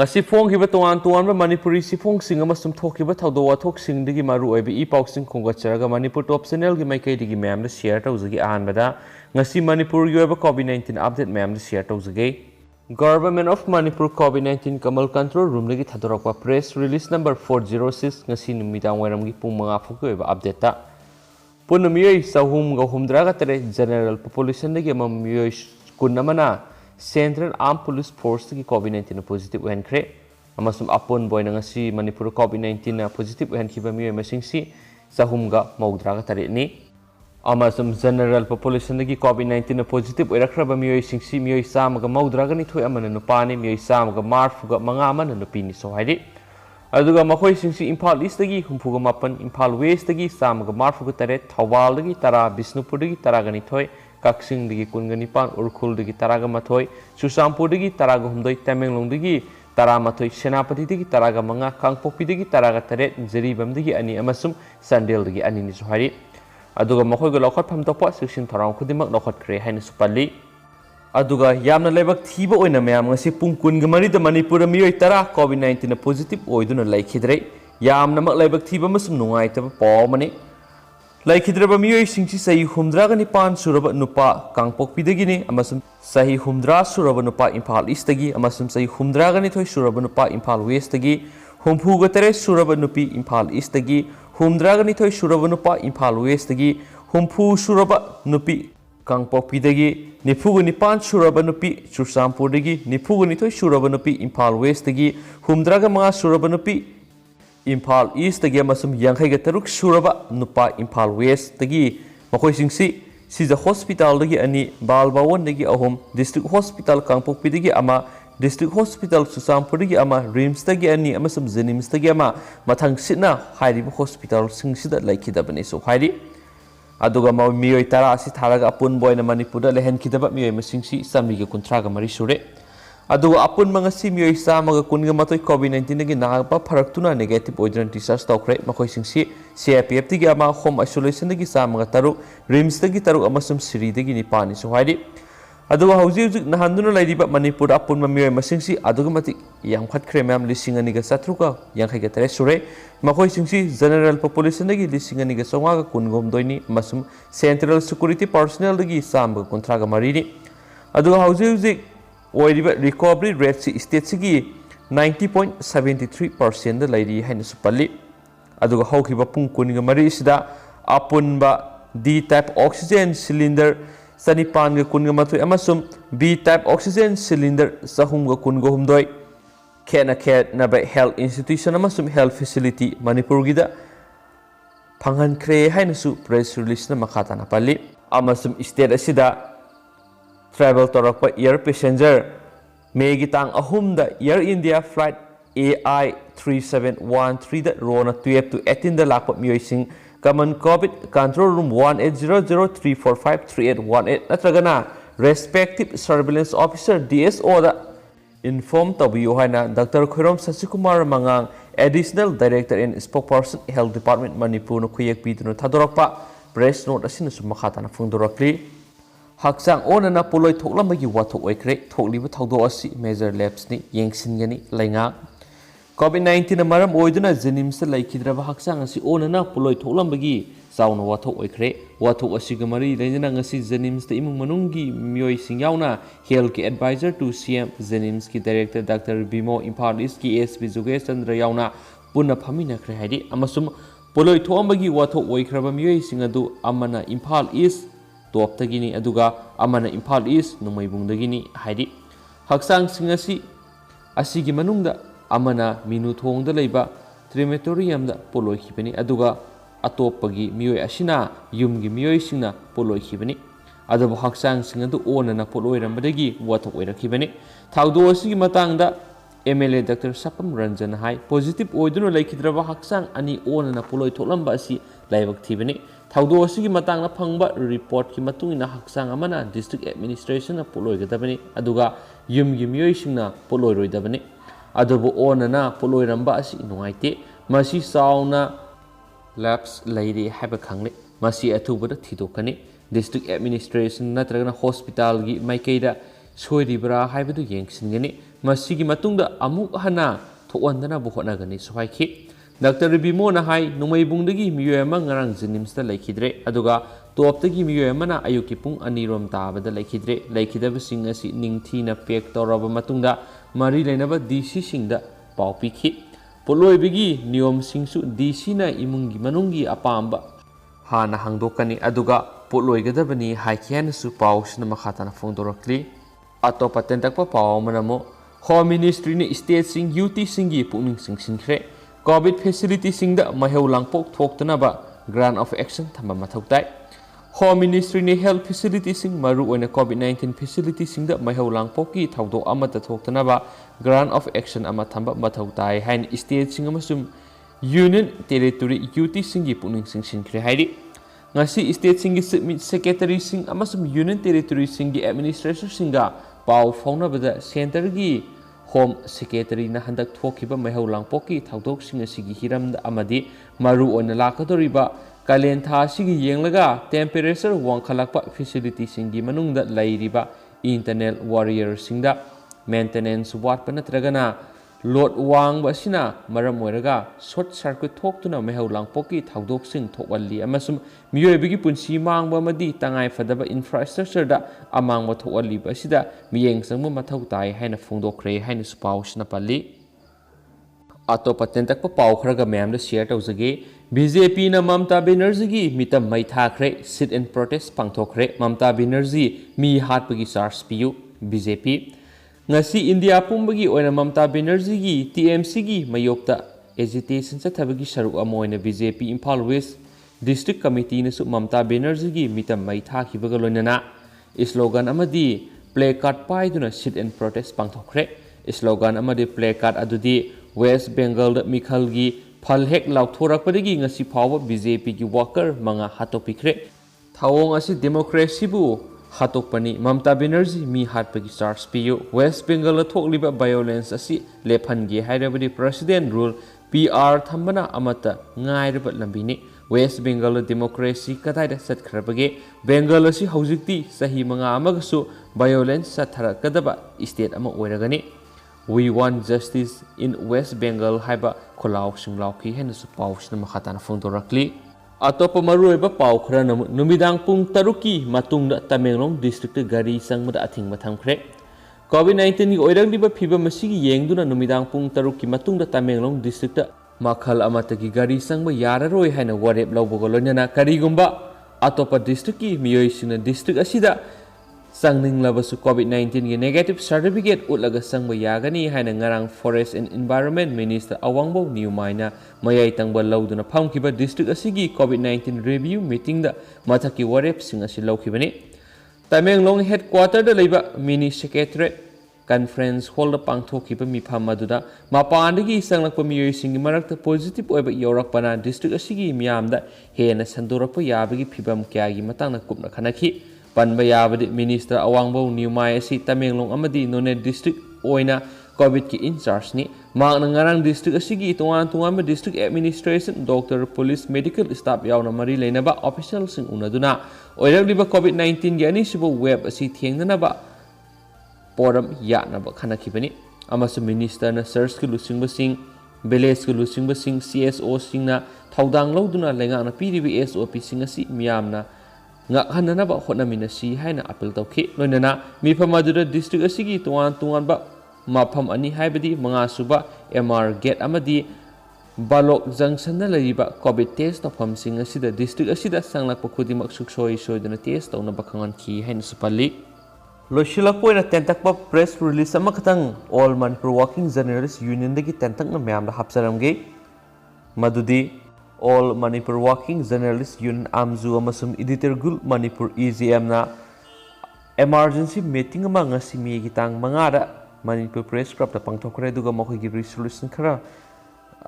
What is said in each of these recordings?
ngasi phonghiba tongan tongan Manipuri sifong sing amasum thokhiba thawdo wathok sing digi maru oibi I pausing khongacharaga Manipur top channel gi maikai digi ma'am da share tawjagi ahanbada ngasi Manipur gi oiba COVID-19 update ma'am da share tawjagi Government of Manipur COVID-19 Kamal Control Room dagi thadorakwa press release number 406 ngasi numidang wairam gi pung manga phok oiba update ta punamiyoi sahum ga humdraga tere general population dagi mamiyoi kunamana Central Armed Police Force की COVID-19 positive when kre amasum apon boy na ngasi Manipur COVID-19 na positive when kiba miyo masing si sahum ga maudra ga tari ni amasum general population ki COVID-19 na positive irakra ba miyo sing si miyo sam ga maudra ga ni thoi amana no pani miyo sam ga marf ga manga amana no pini so haidi aduga makhoi sing si Imphal East gi humpu ga mapan Imphal West gi sam ga marf ga tare Thawal gi tara Bisnupur gi tara ga ni thoi Kaksing digi Kungganipan Urkhul digi Taraga Mathoi Susampur digi Taraga Humdoi Tamenglong digi Tara Mathoi Senapati digi Taraga Manga Kangpokpi digi Taraga Taret Jeribam digi Ani amasum Sandel digi Ani ni Sohari aduga makhoi ga lokhat pham tokpa section tharang khudimak lokhat kre haina supali aduga yamna lebak thiba oina mayam ngasi pung kun ga mari da Manipur miyoi tara COVID-19 na positive oiduna laikhidre yamna mak lebak thiba masum nungai ta paw mani Laikhidraba miyoi singsi sahi humdraga nipan suraba nupa Kangpokpi dagini amasum sahi humdra suraba nupa Imphal East dagi amasum sahi humdraga nithoi suraba nupa Imphal West dagi humphuga tere suraba nupi Imphal East dagi humdraga nithoi suraba nupa Imphal West dagi humphu suraba nupi Kangpokpi dagi nifuga nipan suraba nupi Chursampur dagi nifuga nithoi suraba nupi Imphal West dagi humdraga manga suraba nupi Imphal East dagi amasum yankhai ga taruk suraba nupa Imphal West dagi makhoi singsi sija hospital dagi ani balbawon dagi ahom district hospital Kangpokpi dagi ama district hospital Susampur dagi ama Rims dagi ani amasum Jenims dagi ama mathang sitna hairiba hospital singsida laikhidabani so hairi aduga ma miyoi tara asi tharaga apun boyna Manipur da lehen khidaba miyoi masingsi samri ga kunthra ga mari sure aduga apun mangasi miyoi samaga kunga matoi COVID-19 dagi nagpa pharaktuna negative oidran research tawkhre makhoi singsi CIPF dagi ama home isolation dagi samaga taru Rims dagi taru amasum Siri dagi nipani so haidi aduga hauji nahanduna laidiba Manipur apun miyoi masingsi aduga mati yamkhatkhre mam lisingani ga satruka yankhai ga tare sure makhoi singsi general population dagi lisingani ga songa ga kungom doini masum central security personnel dagi samaga kunthra ga marini aduga hauji oiriba recovery rate si state sigi 90.73% da lairi haina supalli aduga hawkiba pung kuninga mari sida apunba D type oxygen cylinder sanipan ga kunga matui amasum B type oxygen cylinder sahum ga kunga humdoi khena na ba health institution amasum health facility Manipur gida phangan khre haina su press release na makhata na palli amasum state asida travel torakpa air passenger Megi tang ahumda Air India flight AI 3713 da rona 12 to 18 da lakpa miyoising common COVID control room 1800345318 natragana respective surveillance officer DSO da inform tabiyo haina Dr. Khoirom Sasikumar Mangang additional director and spokesperson health department Manipur no kuyak pidno thadorakpa press note asina sumakhata na phungdorakli Haksang onana puloi thoklamagi wathok oikre thokliba thawdo asi major labs ni yengsingani lainga COVID-19 na maram oiduna Jenims laikhidraba haksang asi onana puloi thoklamagi sauna wathok oikre wathok asi gamari leina ngasi Jenims ta imung manunggi miyoi singyauna health care advisor to CM Jenims ki director Dr. Bimo Imphal East ki ASP Jugesh Chandra yauna punna phamina khre haidi amasum puloi thokambagi wathok oikraba miyoi singadu amana Imphal East top tagini aduga amana Imphal East Numaibung dagini haidi haksang singasi asigi manungda amana minu thongda leiba crematorium da poloi khibani aduga atopagi miyoi asina yumgi miyoi singna poloi khibani adabu haksang singadu onana poloi rambadagi wathok oirakhibani thawdo asigi matangda MLA Dr. Sapam Ranjan hai positive oiduna laikhidraba haksang ani onana poloi thoklamba asi laibak thibani thawdo asigi matangna phangba report ki matungina haksang amana district administration na poloi gadabani aduga yumgi miyoi singna poloi roidabani adubu onana poloi ramba asi nuaite masi sauna labs lairi haba khangle masi athubada thidokani district administration natragana hospital gi maikeida सोइरिब्रा हाइबदु येंगसिनगनी मसिगी मतुंगदा अमुक हना थोअंदनाबु होटनागनी सोहाइखि doctor बिमोना high नुमैबुंगदगी मियोय अमा ngarang जिनिम्सदा लैखिद्रे अदुगा टॉपतगी मियोय अमना अयुकी पुंग अनिरोम ताबदा लैखिद्रे लैखिदबसिंग असि निंगथीना pack तौरब मतुंगदा मरी लेनबा DC सिंगदा पाउ पिखि पोलोइबिगी नियम सिंगसु DC ना इमुंगी मनुंगी अपाम्बा हाना हांगदोकनी अदुगा पोलोइगदबनी हाइकियानसु पाउसना मखाताना फोंदोरक्ली अतोपा तेंतकपा पाउ मनमो होम मिनिस्ट्री ने स्टेट सिंग यूटी सिंगी पुनिंग सिंगसिनख्रे कोविड फैसिलिटी सिंग महौ लांपोक थोक्तनबा ग्रांट ऑफ एक्शन थंबा मथौ ताई होम मिनिस्ट्री ने हेल्थ फैसिलिटी सिंग मरु ओइना कोविड 19 फैसिलिटी सिंग महौ लांपोक की थौदो अमत थोक्तनबा ग्रांट ऑफ एक्शन अमा थंबा मथौ ताई हाइन स्टेट सिंग अमसुम यूनियन टेरिटोरी यूटी सिंगी पुनिंग सिंगसिनख्रे हाइरि ngasi state singi secretary sing amasum union territory singi administrator singa pau fauna bada center gi home secretary na handak thokiba mahau langpoki thaudok sing asigi hiramda amadi maru ona lakadoriba kalen tha sigi yenglaga temperature wangkhalakpa facility singi manungda lairiba internal warrior singda maintenance watpa natragana load वांग बसिना मरम मोरगा short circuit थोक्तुना महौ लांपोकी थाउदोक सिंग थोकवली अमसुम मियोयबिगी पुंसी मांगबा मदी तंगाय फदबा infrastructure दा अमांगबा थोकवली बसिदा मियेंग संगबा मथौ ताई हाइना फोंदोखरे हाइना सुपाउसना पल्ली अतोपा तेंतकपा पाउ खरगा मैम शेयर तौजगे बीजेपी ना ममता बनर्जी की मितम मई थाखरे सिट एंड प्रोटेस्ट पांथोखरे ममता बनर्जी मी हाटपगी चार्ज पियु BJP ngasi India pumbagi oina Mamta Banerjee gi TMC gi mayokta agitation chathbagi saruk amoina BJP Imphal West District Committee nasu Mamta Banerjee gi mitam mai thakibaga loinana slogan amadi placard paiduna sit and protest pangthokre slogan amadi placard adudi West Bengal da Mikhal gi phal hek lauthorakpadagi ngasi phawa BJP gi worker manga hatopikre thawong asi democracy bu हातोकपनी ममता बनर्जी मी हाटपगी charge पियु वेस्ट बेंगल थोकलिबा violence असि लेफनगे हाइरबदि president rule PR थंबना अमता ngairब लंबिनी वेस्ट बेंगल डेमोक्रेसी कदाइदा सटखरबगे बेंगल असि हौजिकती सही मंगा अमगसु वायोलेंस सथरकदबा स्टेट अमा ओइरगनी we want justice in West Bengal हाइबा खोलाव सिंगलावकी हेनसु पाउसना मखाताना फोंदोरक्ली अतोप मरुएबा पाउ खरा नुमिदांग पुंग तरुकी मतुंगदा तमेंगलोंग डिस्ट्रिक्ट गाड़ी संगमदा अथिंगबा थंखरे कोविड 19 की ओइरंगलिबा फिबम मसिगी येंगदुना नुमिदांग पुंग तरुकी मतुंगदा तमेंगलोंग डिस्ट्रिक्ट मखल अमतगी गाड़ी संगबा याररोय हाइना वरेप लौबगो लोइनना करिगुंबा अतोप डिस्ट्रिक्ट की मियोइसिना डिस्ट्रिक्ट असिदा संगनिंगलाबसु कोविड 19 की नेगेटिव सर्टिफिकेट उलगा संगबा यागनी हाइना ngarang forest and environment minister अवांगबो न्यूमाइना मयाई तंगबा लौदुना फामखिबा डिस्ट्रिक्ट असिगी कोविड 19 रिव्यू मीटिंग दा मथकी वरेप सिंग असि लौखिबनी तमेंगलोंग हेडक्वार्टर दा लेबा मिनी सेक्रेटरीट कॉन्फ्रेंस हॉल दा पांगथोखिबा मिफाम मदुदा मापानदगी संगलकपा मियोइसिंगी मरक्ता पॉजिटिव ओइबा योरकपना डिस्ट्रिक्ट असिगी मियामदा हेना संदोरकपा याबगी फिबम क्यागी मतंगना कुपना खनखि पनबा याबदि मिनिस्टर अवांगबो न्यूमाय असि तमेंगलोंग अमदि नोने डिस्ट्रिक्ट ओइना कोविड की इंचार्ज नि मांगना ngarang डिस्ट्रिक्ट असिगी तोंगान तोंगान district administration doctor police medical staff यावना मरी लेनबा ऑफिशियल सिंग उनदुना ओइरगलिबा कोविड 19 की अनिसिबो वेब असि थेंगनबा पोरम यानबा खनखिबनि अमसु मिनिस्टर ना सर्च के लुसिंगबा सिंग विलेज के लुसिंगबा सिंग CSO सिंगना थौदांग लौदुना लेंगाना पीरिबि SOP सिंग असि मियामना ngakhananaba hotnaminasi haina appeal tawkhi loinana mifam adura district asigi tuan ba mafam ani haibadi manga suba MR gate amadi balok junction na lariba covid test tofam sing asida district asida sanglakpa khudimak suksoi soidana test tawna bakhangan khi haina supali loshilak poina tentakpa press release amakatang all manipur working journalists union dagi tentakna myamda hapsaramge madudi All Manipur Working Journalists Union Amzu amasum Editor Group Manipur EGM na emergency meeting ama ngasi mi gitang mangada Manipur Press Club ta pangthokre duga mokhigi resolution khara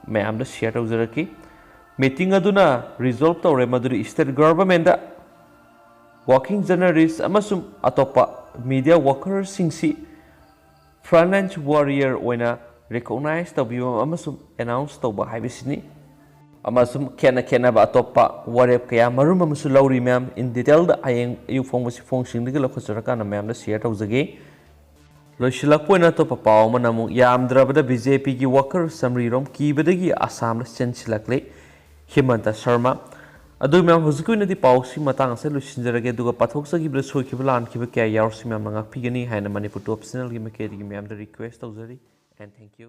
mayam da share tawjaraki meeting aduna resolve tawre maduri state government da working journalists amasum atopa media workers singsi frontline warrior oina recognize tabiyo amasum announce tawba haibisini amasum kena ba topa warep kaya marum amusu lauri ma'am in detail da ayeng yu phong sing digi lokho saraka na ma'am da share tawjage लोइसिलक्पोइना तो पाव मनमु यामद्रबदा BJP की worker समरीरोम कीबदगी Assam चेंसिलक्ले Himanta Sharma अदु ma'am हुजुकुइनदी पावसी Matang से लुसिंजरगे दुगा पाथोक्सगिबदा सोइखिबा लानखिबा क्या यावसी ma'am ngakpigani haina manipur top channel gi mekedi gi ma'am the request तौजरी एंड थैंक यू।